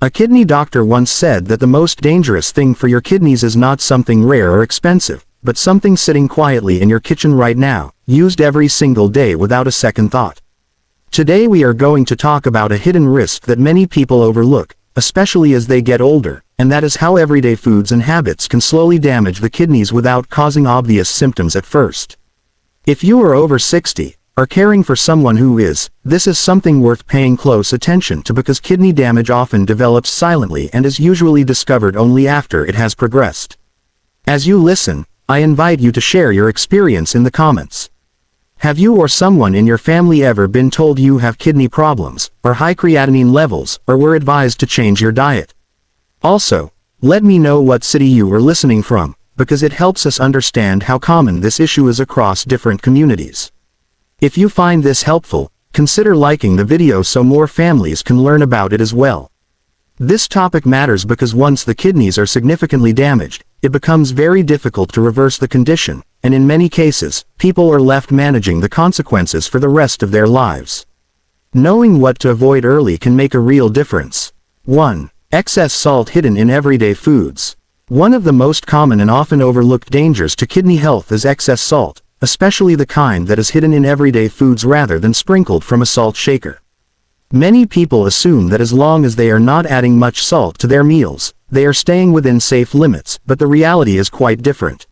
A kidney doctor once said that the most dangerous thing for your kidneys is not something rare or expensive, but something sitting quietly in your kitchen right now, used every single day without a second thought. Today we are going to talk about a hidden risk that many people overlook, especially as they get older, and that is how everyday foods and habits can slowly damage the kidneys without causing obvious symptoms at first. If you are over 60, or caring for someone who is, this is something worth paying close attention to because kidney damage often develops silently and is usually discovered only after it has progressed. As you listen, I invite you to share your experience in the comments. Have you or someone in your family ever been told you have kidney problems, or high creatinine levels, or were advised to change your diet? Also, let me know what city you are listening from, because it helps us understand how common this issue is across different communities. If you find this helpful, consider liking the video so more families can learn about it as well. This topic matters because once the kidneys are significantly damaged, it becomes very difficult to reverse the condition, and in many cases, people are left managing the consequences for the rest of their lives. Knowing what to avoid early can make a real difference. 1. Excess salt hidden in everyday foods. One of the most common and often overlooked dangers to kidney health is excess salt, especially the kind that is hidden in everyday foods rather than sprinkled from a salt shaker. Many people assume that as long as they are not adding much salt to their meals, they are staying within safe limits, but the reality is quite different.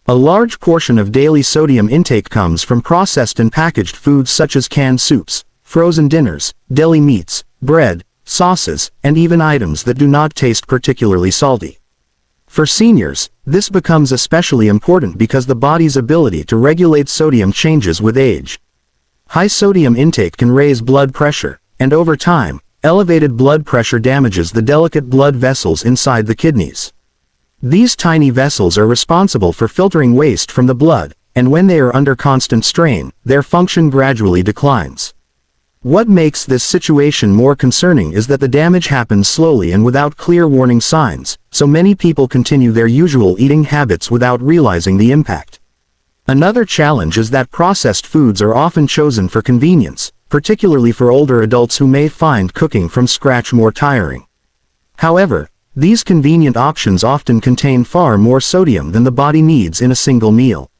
A large portion of daily sodium intake comes from processed and packaged foods such as canned soups, frozen dinners, deli meats, bread, sauces, and even items that do not taste particularly salty. For seniors, this becomes especially important because the body's ability to regulate sodium changes with age. High sodium intake can raise blood pressure, and over time, elevated blood pressure damages the delicate blood vessels inside the kidneys. These tiny vessels are responsible for filtering waste from the blood, and when they are under constant strain, their function gradually declines. What makes this situation more concerning is that the damage happens slowly and without clear warning signs, so many people continue their usual eating habits without realizing the impact. Another challenge is that processed foods are often chosen for convenience, particularly for older adults who may find cooking from scratch more tiring. However, these convenient options often contain far more sodium than the body needs in a single meal.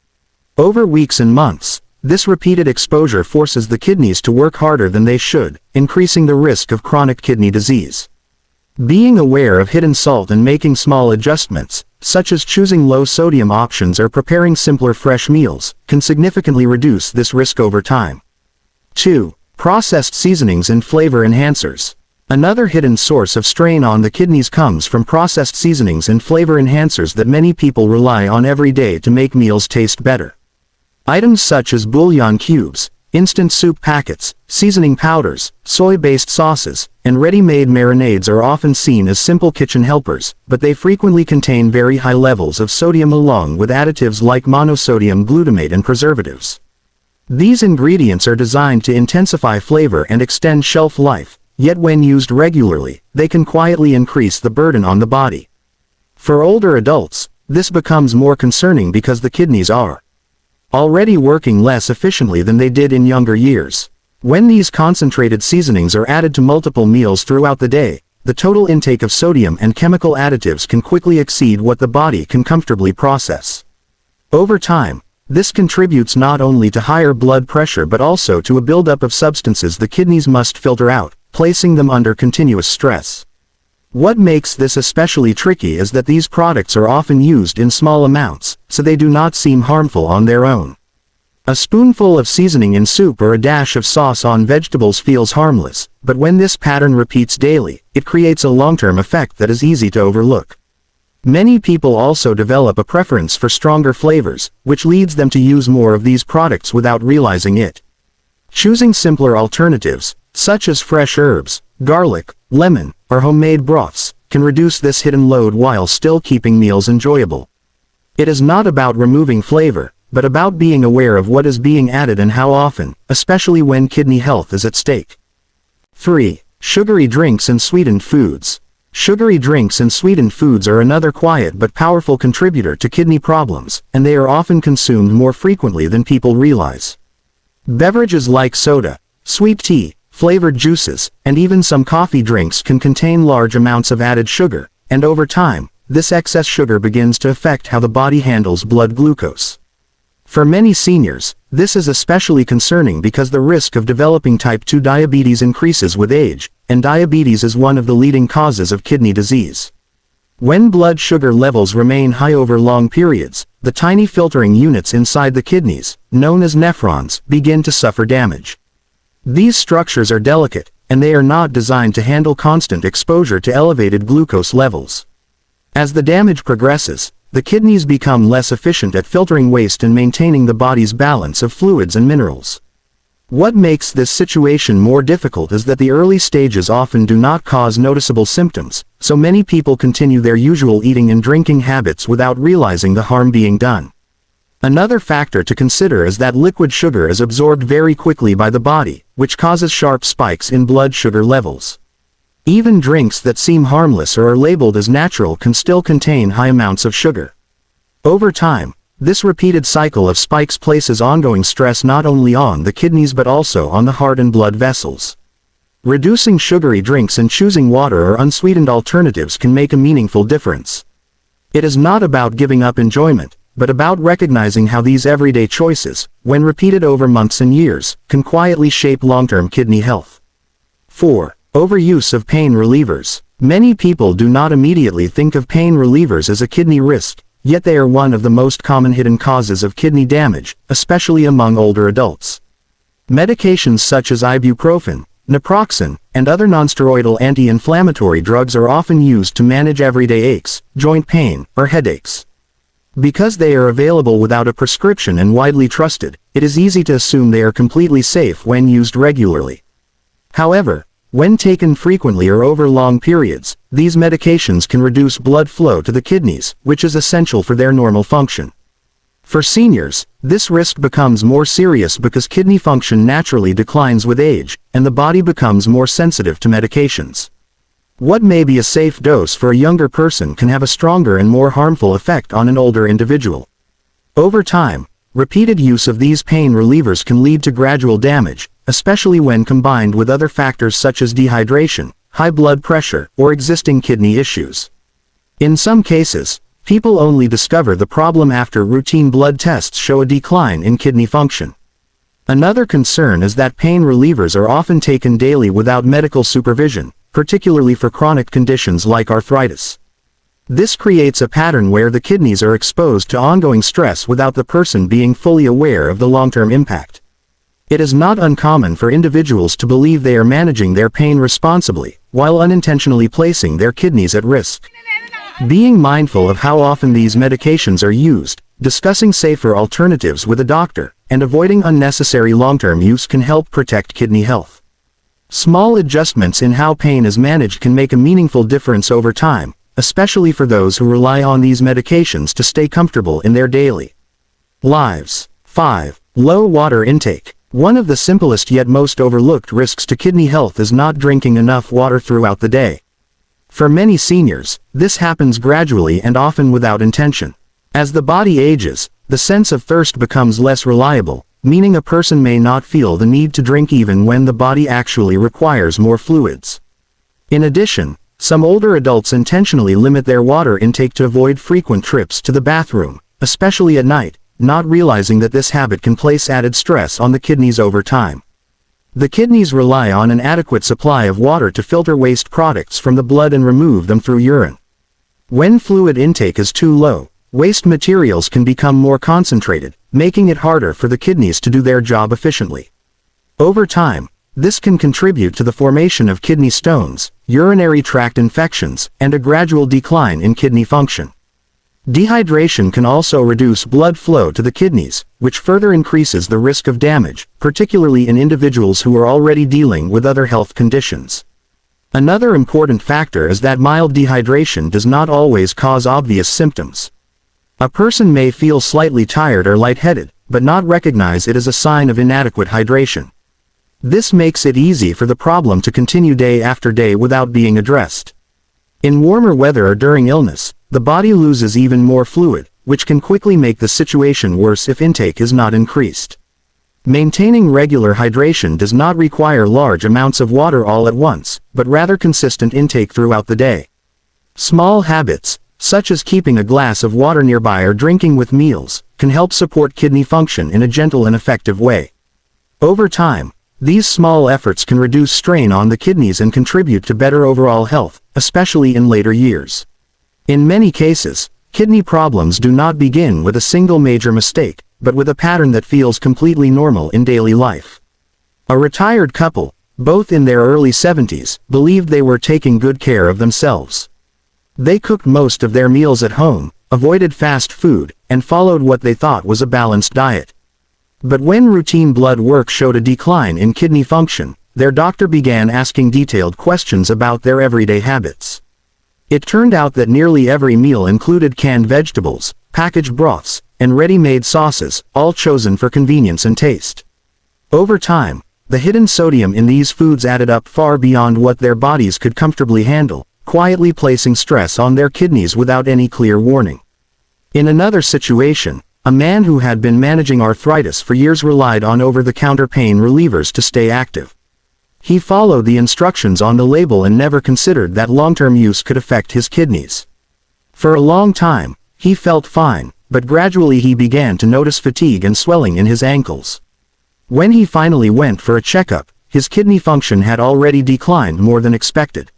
Over weeks and months, this repeated exposure forces the kidneys to work harder than they should, increasing the risk of chronic kidney disease. Being aware of hidden salt and making small adjustments, such as choosing low-sodium options or preparing simpler fresh meals, can significantly reduce this risk over time. 2. Processed seasonings and flavor enhancers. Another hidden source of strain on the kidneys comes from processed seasonings and flavor enhancers that many people rely on every day to make meals taste better. Items such as bouillon cubes, instant soup packets, seasoning powders, soy-based sauces, and ready-made marinades are often seen as simple kitchen helpers, but they frequently contain very high levels of sodium along with additives like monosodium glutamate and preservatives. These ingredients are designed to intensify flavor and extend shelf life, yet when used regularly, they can quietly increase the burden on the body. For older adults, this becomes more concerning because the kidneys are already working less efficiently than they did in younger years. When these concentrated seasonings are added to multiple meals throughout the day, the total intake of sodium and chemical additives can quickly exceed what the body can comfortably process. Over time, this contributes not only to higher blood pressure but also to a buildup of substances the kidneys must filter out, placing them under continuous stress. What makes this especially tricky is that these products are often used in small amounts, so they do not seem harmful on their own. A spoonful of seasoning in soup or a dash of sauce on vegetables feels harmless, but when this pattern repeats daily, it creates a long-term effect that is easy to overlook. Many people also develop a preference for stronger flavors, which leads them to use more of these products without realizing it. Choosing simpler alternatives, such as fresh herbs, garlic, lemon, or homemade broths, can reduce this hidden load while still keeping meals enjoyable. It is not about removing flavor, but about being aware of what is being added and how often, especially when kidney health is at stake. 3. Sugary drinks and sweetened foods. Sugary drinks and sweetened foods are another quiet but powerful contributor to kidney problems, and they are often consumed more frequently than people realize. Beverages like soda, sweet tea, flavored juices, and even some coffee drinks can contain large amounts of added sugar, and over time, this excess sugar begins to affect how the body handles blood glucose. For many seniors, this is especially concerning because the risk of developing type 2 diabetes increases with age, and diabetes is one of the leading causes of kidney disease. When blood sugar levels remain high over long periods, the tiny filtering units inside the kidneys, known as nephrons, begin to suffer damage. These structures are delicate, and they are not designed to handle constant exposure to elevated glucose levels. As the damage progresses, the kidneys become less efficient at filtering waste and maintaining the body's balance of fluids and minerals. What makes this situation more difficult is that the early stages often do not cause noticeable symptoms, so many people continue their usual eating and drinking habits without realizing the harm being done. Another factor to consider is that liquid sugar is absorbed very quickly by the body, which causes sharp spikes in blood sugar levels. Even drinks that seem harmless or are labeled as natural can still contain high amounts of sugar. Over time, this repeated cycle of spikes places ongoing stress not only on the kidneys but also on the heart and blood vessels. Reducing sugary drinks and choosing water or unsweetened alternatives can make a meaningful difference. It is not about giving up enjoyment, but about recognizing how these everyday choices, when repeated over months and years, can quietly shape long-term kidney health. 4. Overuse of pain relievers. Many people do not immediately think of pain relievers as a kidney risk, yet they are one of the most common hidden causes of kidney damage, especially among older adults. Medications such as ibuprofen, naproxen, and other nonsteroidal anti-inflammatory drugs are often used to manage everyday aches, joint pain, or headaches. Because they are available without a prescription and widely trusted, it is easy to assume they are completely safe when used regularly. However, when taken frequently or over long periods, these medications can reduce blood flow to the kidneys, which is essential for their normal function. For seniors, this risk becomes more serious because kidney function naturally declines with age, and the body becomes more sensitive to medications. What may be a safe dose for a younger person can have a stronger and more harmful effect on an older individual. Over time, repeated use of these pain relievers can lead to gradual damage, especially when combined with other factors such as dehydration, high blood pressure, or existing kidney issues. In some cases, people only discover the problem after routine blood tests show a decline in kidney function. Another concern is that pain relievers are often taken daily without medical supervision, particularly for chronic conditions like arthritis. This creates a pattern where the kidneys are exposed to ongoing stress without the person being fully aware of the long-term impact. It is not uncommon for individuals to believe they are managing their pain responsibly, while unintentionally placing their kidneys at risk. Being mindful of how often these medications are used, discussing safer alternatives with a doctor, and avoiding unnecessary long-term use can help protect kidney health. Small adjustments in how pain is managed can make a meaningful difference over time, especially for those who rely on these medications to stay comfortable in their daily lives. 5. Low water intake. One of the simplest yet most overlooked risks to kidney health is not drinking enough water throughout the day. For many seniors, this happens gradually and often without intention. As the body ages, the sense of thirst becomes less reliable, meaning a person may not feel the need to drink even when the body actually requires more fluids. In addition, some older adults intentionally limit their water intake to avoid frequent trips to the bathroom, especially at night, not realizing that this habit can place added stress on the kidneys over time. The kidneys rely on an adequate supply of water to filter waste products from the blood and remove them through urine. When fluid intake is too low, waste materials can become more concentrated, making it harder for the kidneys to do their job efficiently. Over time, this can contribute to the formation of kidney stones, urinary tract infections, and a gradual decline in kidney function. Dehydration can also reduce blood flow to the kidneys, which further increases the risk of damage, particularly in individuals who are already dealing with other health conditions. Another important factor is that mild dehydration does not always cause obvious symptoms. A person may feel slightly tired or lightheaded, but not recognize it as a sign of inadequate hydration. This makes it easy for the problem to continue day after day without being addressed. In warmer weather or during illness, the body loses even more fluid, which can quickly make the situation worse if intake is not increased. Maintaining regular hydration does not require large amounts of water all at once, but rather consistent intake throughout the day. Small habits, such as keeping a glass of water nearby or drinking with meals, can help support kidney function in a gentle and effective way. Over time, these small efforts can reduce strain on the kidneys and contribute to better overall health, especially in later years. In many cases, kidney problems do not begin with a single major mistake, but with a pattern that feels completely normal in daily life. A retired couple, both in their early 70s, believed they were taking good care of themselves. They cooked most of their meals at home, avoided fast food, and followed what they thought was a balanced diet. But when routine blood work showed a decline in kidney function, their doctor began asking detailed questions about their everyday habits. It turned out that nearly every meal included canned vegetables, packaged broths, and ready-made sauces, all chosen for convenience and taste. Over time, the hidden sodium in these foods added up far beyond what their bodies could comfortably handle, quietly placing stress on their kidneys without any clear warning. In another situation, a man who had been managing arthritis for years relied on over-the-counter pain relievers to stay active. He followed the instructions on the label and never considered that long-term use could affect his kidneys. For a long time, he felt fine, but gradually he began to notice fatigue and swelling in his ankles. When he finally went for a checkup, his kidney function had already declined more than expected.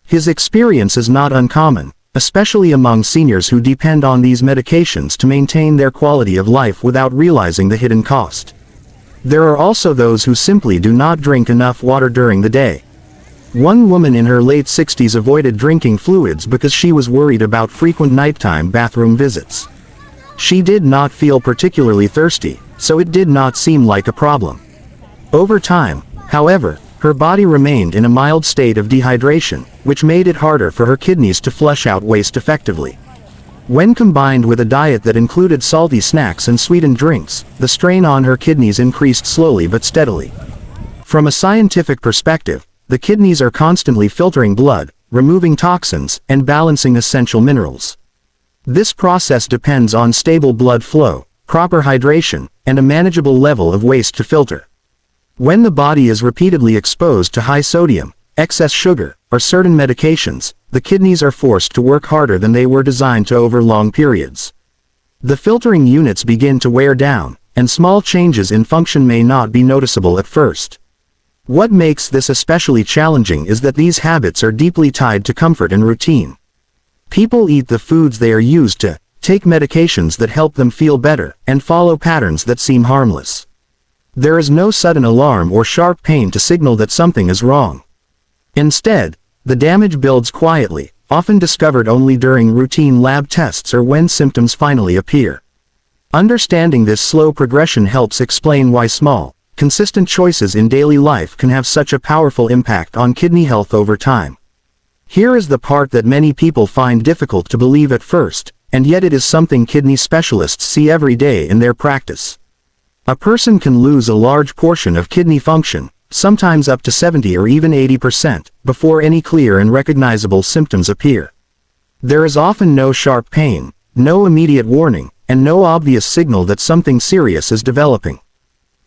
His experience is not uncommon, especially among seniors who depend on these medications to maintain their quality of life without realizing the hidden cost. There are also those who simply do not drink enough water during the day. One woman in her late 60s avoided drinking fluids because she was worried about frequent nighttime bathroom visits. She did not feel particularly thirsty, so it did not seem like a problem. Over time, however, her body remained in a mild state of dehydration, which made it harder for her kidneys to flush out waste effectively. When combined with a diet that included salty snacks and sweetened drinks, the strain on her kidneys increased slowly but steadily. From a scientific perspective, the kidneys are constantly filtering blood, removing toxins, and balancing essential minerals. This process depends on stable blood flow, proper hydration, and a manageable level of waste to filter. When the body is repeatedly exposed to high sodium, excess sugar, or certain medications, the kidneys are forced to work harder than they were designed to over long periods. The filtering units begin to wear down, and small changes in function may not be noticeable at first. What makes this especially challenging is that these habits are deeply tied to comfort and routine. People eat the foods they are used to, take medications that help them feel better, and follow patterns that seem harmless. There is no sudden alarm or sharp pain to signal that something is wrong. Instead, the damage builds quietly, often discovered only during routine lab tests or when symptoms finally appear. Understanding this slow progression helps explain why small, consistent choices in daily life can have such a powerful impact on kidney health over time. Here is the part that many people find difficult to believe at first, and yet it is something kidney specialists see every day in their practice. A person can lose a large portion of kidney function, sometimes up to 70 or even 80%, before any clear and recognizable symptoms appear. There is often no sharp pain, no immediate warning, and no obvious signal that something serious is developing.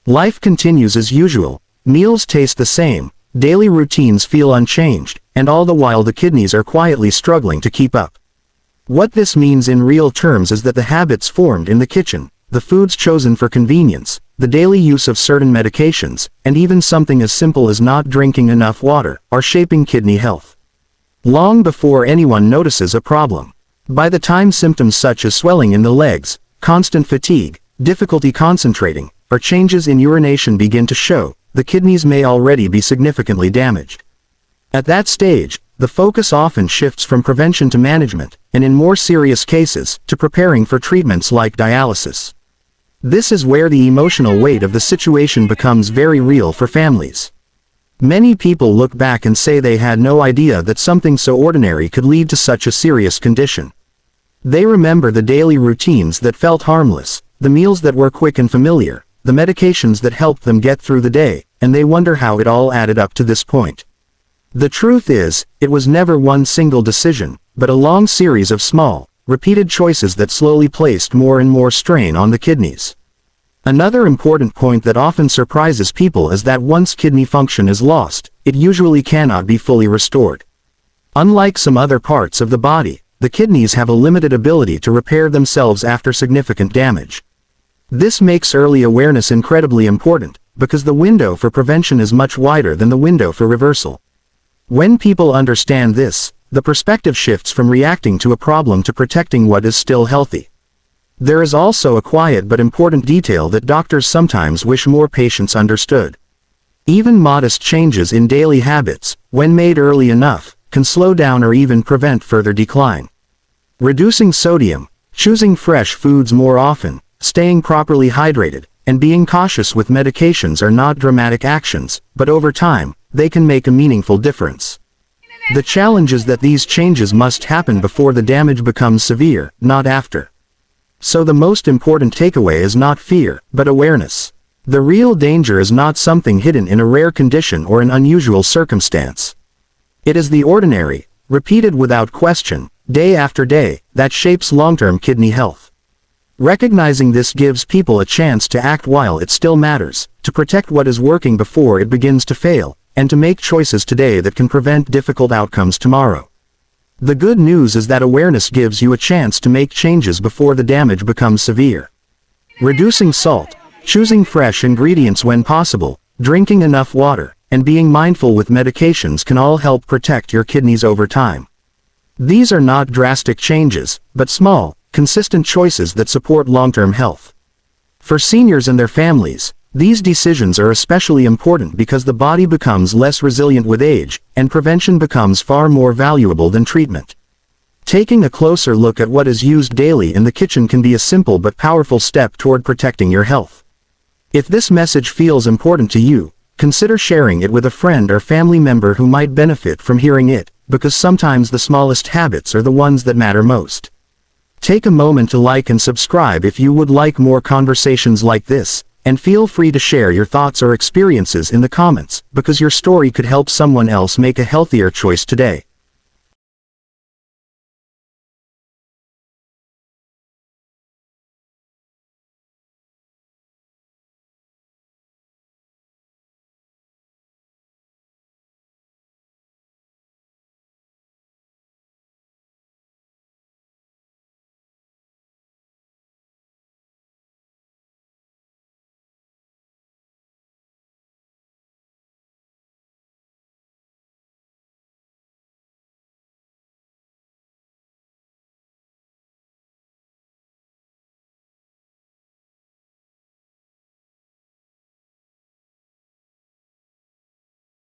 Life continues as usual, meals taste the same, daily routines feel unchanged, and all the while the kidneys are quietly struggling to keep up. What this means in real terms is that the habits formed in the kitchen, the foods chosen for convenience, the daily use of certain medications, and even something as simple as not drinking enough water, are shaping kidney health. Long before anyone notices a problem. By the time symptoms such as swelling in the legs, constant fatigue, difficulty concentrating, or changes in urination begin to show, the kidneys may already be significantly damaged. At that stage, the focus often shifts from prevention to management, and in more serious cases, to preparing for treatments like dialysis. This is where the emotional weight of the situation becomes very real for families. Many people look back and say they had no idea that something so ordinary could lead to such a serious condition. They remember the daily routines that felt harmless, the meals that were quick and familiar, the medications that helped them get through the day, and they wonder how it all added up to this point. The truth is, it was never one single decision, but a long series of small, repeated choices that slowly placed more and more strain on the kidneys. Another important point that often surprises people is that once kidney function is lost, it usually cannot be fully restored. Unlike some other parts of the body, the kidneys have a limited ability to repair themselves after significant damage. This makes early awareness incredibly important, because the window for prevention is much wider than the window for reversal. When people understand this, the perspective shifts from reacting to a problem to protecting what is still healthy. There is also a quiet but important detail that doctors sometimes wish more patients understood. Even modest changes in daily habits, when made early enough, can slow down or even prevent further decline. Reducing sodium, choosing fresh foods more often, staying properly hydrated, and being cautious with medications are not dramatic actions, but over time, they can make a meaningful difference. The challenge is that these changes must happen before the damage becomes severe, not after. So the most important takeaway is not fear, but awareness. The real danger is not something hidden in a rare condition or an unusual circumstance. It is the ordinary, repeated without question, day after day, that shapes long-term kidney health. Recognizing this gives people a chance to act while it still matters, to protect what is working before it begins to fail, and to make choices today that can prevent difficult outcomes tomorrow. The good news is that awareness gives you a chance to make changes before the damage becomes severe. Reducing salt, choosing fresh ingredients when possible, drinking enough water, and being mindful with medications can all help protect your kidneys over time. These are not drastic changes, but small, consistent choices that support long-term health. For seniors and their families, these decisions are especially important because the body becomes less resilient with age, and prevention becomes far more valuable than treatment. Taking a closer look at what is used daily in the kitchen can be a simple but powerful step toward protecting your health. If this message feels important to you, consider sharing it with a friend or family member who might benefit from hearing it, because sometimes the smallest habits are the ones that matter most. Take a moment to like and subscribe if you would like more conversations like this, and feel free to share your thoughts or experiences in the comments, because your story could help someone else make a healthier choice today.